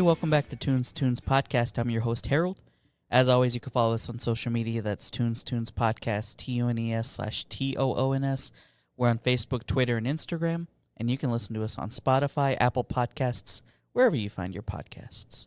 Hey, welcome back to Tunes Podcast. I'm your host, Harold. As always, you can follow us on social media. That's Tunes Podcast, TUNES/TOONS. We're on Facebook, Twitter, and Instagram. And you can listen to us on Spotify, Apple Podcasts, wherever you find your podcasts.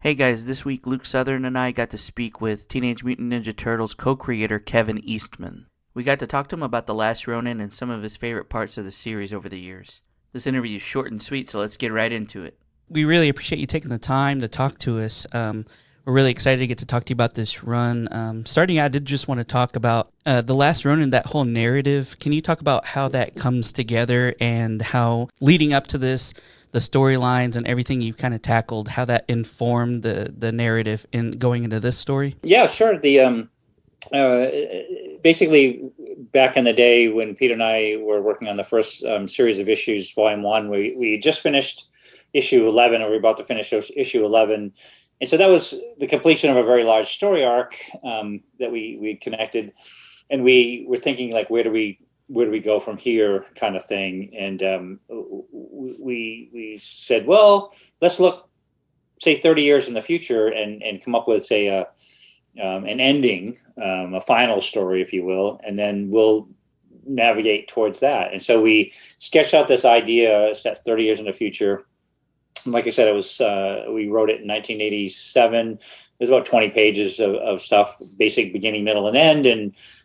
Hey guys, this week Luke Southern and I got to speak with Teenage Mutant Ninja Turtles co-creator Kevin Eastman. We got to talk to him about The Last Ronin and some of his favorite parts of the series over the years. This interview is short and sweet, so let's get right into it. We really appreciate you taking the time to talk to us. We're really excited to get to talk to you about this run. Starting out, I did just want to talk about The Last Ronin, that whole narrative. Can you talk about how that comes together and how leading up to this, the storylines and everything you've kind of tackled, how that informed the narrative in going into this story? Yeah, sure. Basically, back in the day when Peter and I were working on the first series of issues, Volume 1, we just finished issue 11, or we were about to finish issue 11. And so that was the completion of a very large story arc that we connected. And we were thinking, like, where do we go from here, kind of thing. And we said, well, let's look, say, 30 years in the future and come up with, say, an ending, a final story, if you will, and then we'll navigate towards that. And so we sketched out this idea set 30 years in the future. Like I said, it was we wrote it in 1987. There's about 20 pages of stuff, basic, beginning, middle, and end,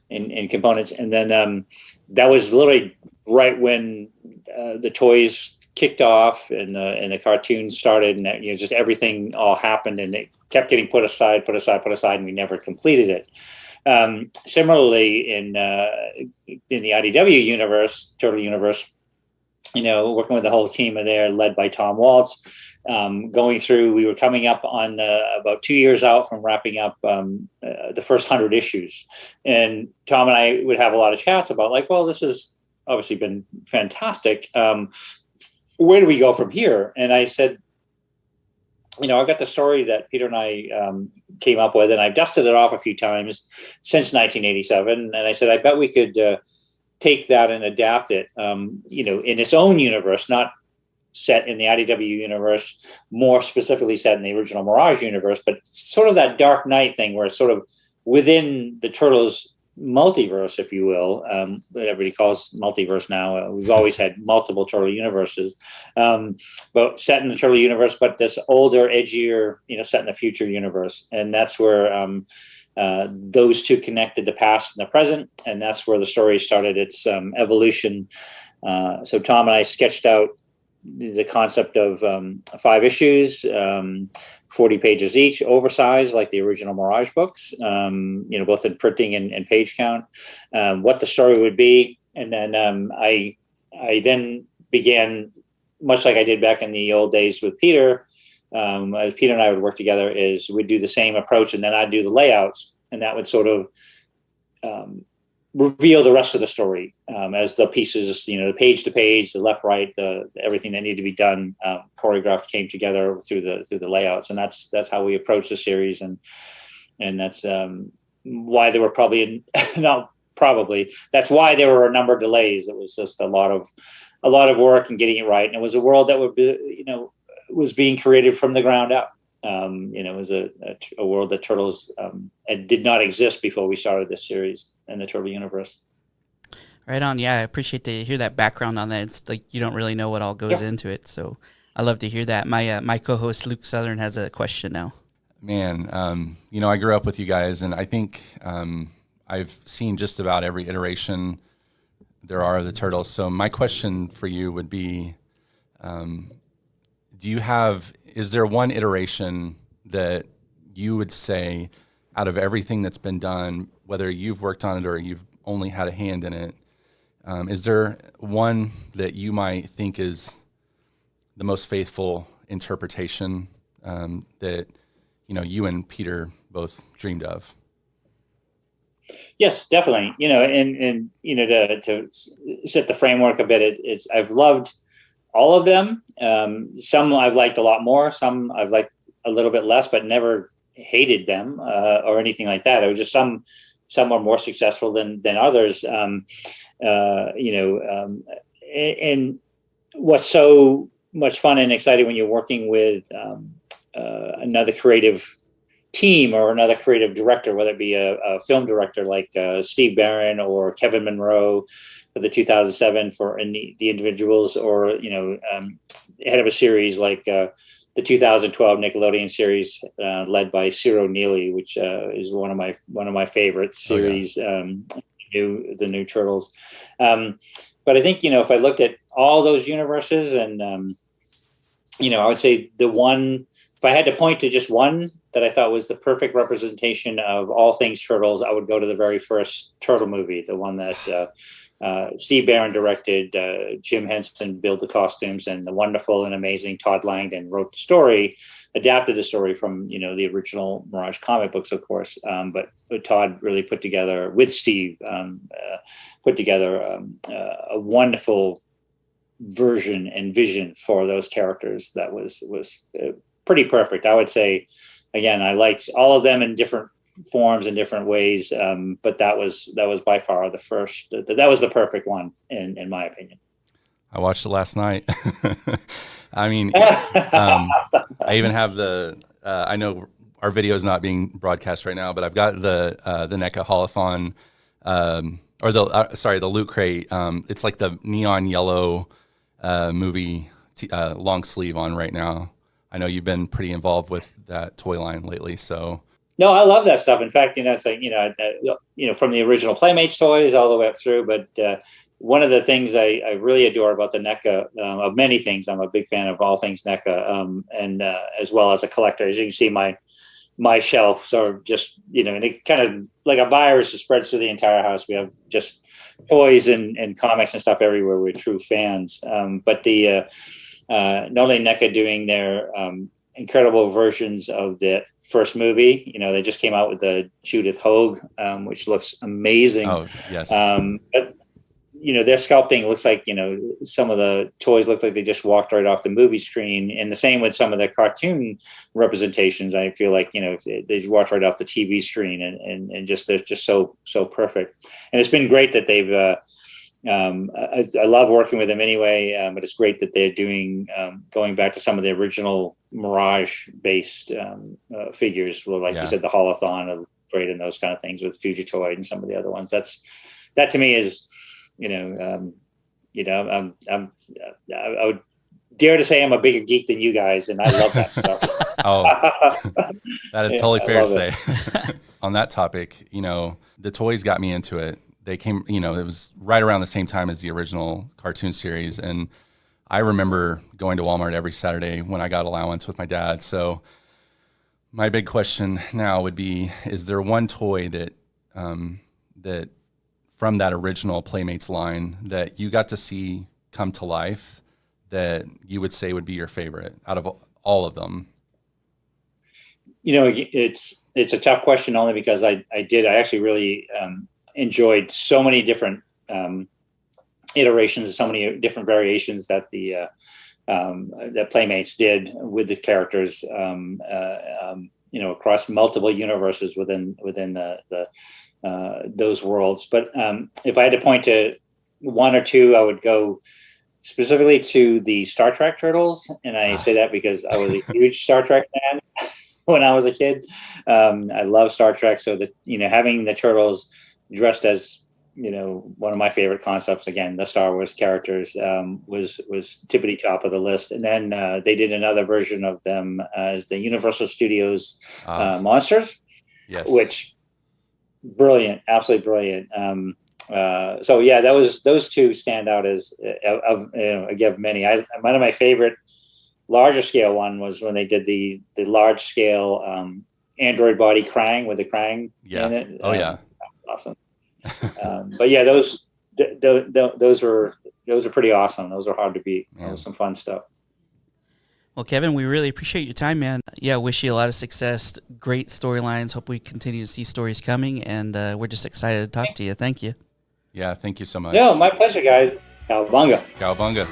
and components. And then that was literally right when the toys kicked off and the cartoons started, and just everything all happened, and it kept getting put aside, and we never completed it. Similarly, in the IDW universe, Turtle universe, working with the whole team there, led by Tom Waltz, going through, we were coming up on about 2 years out from wrapping up the first 100 issues. And Tom and I would have a lot of chats about, like, well, this has obviously been fantastic. Where do we go from here? And I said, I've got the story that Peter and I came up with, and I've dusted it off a few times since 1987. And I said, I bet we could take that and adapt it, in its own universe, not set in the IDW universe, more specifically set in the original Mirage universe, but sort of that Dark Knight thing where it's sort of within the Turtles multiverse, if you will, that everybody calls multiverse now. We've always had multiple Turtle universes, but set in the Turtle universe, but this older, edgier, set in the future universe. And that's where those two connected, the past and the present, and that's where the story started its evolution. So Tom and I sketched out the concept of 5 issues, 40 pages each, oversized like the original Mirage books, both in printing and page count, what the story would be. And then I then began, much like I did back in the old days with Peter, as Peter and I would work together, is we'd do the same approach, and then I'd do the layouts, and that would sort of reveal the rest of the story as the pieces, the page to page, the left, right, everything that needed to be done, choreographed, came together through the layouts, and that's how we approach the series, and that's why there were that's why there were a number of delays. It was just a lot of work and getting it right, and it was a world that would be, was being created from the ground up. It was a world that Turtles did not exist before we started this series in the Turtle universe. Right on. Yeah, I appreciate to hear that background on that. It's like you don't really know what all goes into it, so I love to hear that. My co-host Luke Southern has a question now. Man, I grew up with you guys, and I think I've seen just about every iteration there are of the Turtles. So my question for you would be, is there one iteration that you would say, out of everything that's been done, whether you've worked on it or you've only had a hand in it, is there one that you might think is the most faithful interpretation that you and Peter both dreamed of? Yes, definitely. And to set the framework a bit, I've loved all of them. Some I've liked a lot more. Some I've liked a little bit less, but never hated them or anything like that. It was just some are more successful than others. And what's so much fun and exciting when you're working with another creative team or another creative director, whether it be a film director like Steve Barron or Kevin Monroe for the 2007 for the individuals, or head of a series like the 2012 Nickelodeon series led by Ciro Neely, which is one of my favorite series. Oh, yeah. The new Turtles. But I think if I looked at all those universes, and I would say the one. If I had to point to just one that I thought was the perfect representation of all things Turtles, I would go to the very first Turtle movie, the one that Steve Barron directed, Jim Henson built the costumes, and the wonderful and amazing Todd Langdon wrote the story, adapted the story from the original Mirage comic books, of course. But Todd really put together, with Steve, a wonderful version and vision for those characters that was pretty perfect. I would say, again, I liked all of them in different forms and different ways, but that was by far the first. That was the perfect one, in my opinion. I watched it last night. I mean, I even have the. I know our video is not being broadcast right now, but I've got the NECA Holothon, or the Loot Crate. It's like the neon yellow movie long sleeve on right now. I know you've been pretty involved with that toy line lately, so. No, I love that stuff. In fact, it's like, from the original Playmates toys all the way up through. But one of the things I really adore about the NECA, of many things, I'm a big fan of all things NECA, and as well as a collector. As you can see, my shelves are just, and it kind of like a virus that spreads through the entire house. We have just toys and comics and stuff everywhere. We're true fans. But the not only NECA doing their incredible versions of the first movie, they just came out with the Judith Hogue, which looks amazing. Oh, yes. But their sculpting looks like, some of the toys look like they just walked right off the movie screen, and the same with some of the cartoon representations. I feel like, they walked right off the TV screen, and just they're just so perfect. And it's been great that they've I love working with them anyway, but it's great that they're doing going back to some of the original Mirage based figures, like you said, the Holothon, great, and those kind of things with Fugitoid and some of the other ones. That to me is, I would dare to say I'm a bigger geek than you guys, and I love that stuff. Oh, that is totally fair to say. On that topic, the toys got me into it. They came, it was right around the same time as the original cartoon series. And I remember going to Walmart every Saturday when I got allowance with my dad. So my big question now would be, is there one toy that from that original Playmates line that you got to see come to life that you would say would be your favorite out of all of them? It's a tough question, only because I actually really enjoyed so many different iterations, so many different variations that that Playmates did with the characters, across multiple universes within those worlds. But if I had to point to one or two, I would go specifically to the Star Trek Turtles, and I say that because I was a huge Star Trek fan when I was a kid. I love Star Trek, so that having the Turtles dressed as one of my favorite concepts, again, the Star Wars characters, was tippity top of the list. And then they did another version of them as the Universal Studios monsters, yes, which brilliant, absolutely brilliant. So yeah, those two stand out as again many. One of my favorite larger scale one was when they did the large scale android body Krang with the Krang in it. Oh yeah. Awesome. But yeah, those were pretty awesome. Those are hard to beat. That was some fun stuff. Well, Kevin, we really appreciate your time, man. Yeah, wish you a lot of success. Great storylines. Hope we continue to see stories coming, and we're just excited to talk to you. Thank you. Yeah, thank you so much. No, my pleasure, guys. Cowabunga. Cowabunga.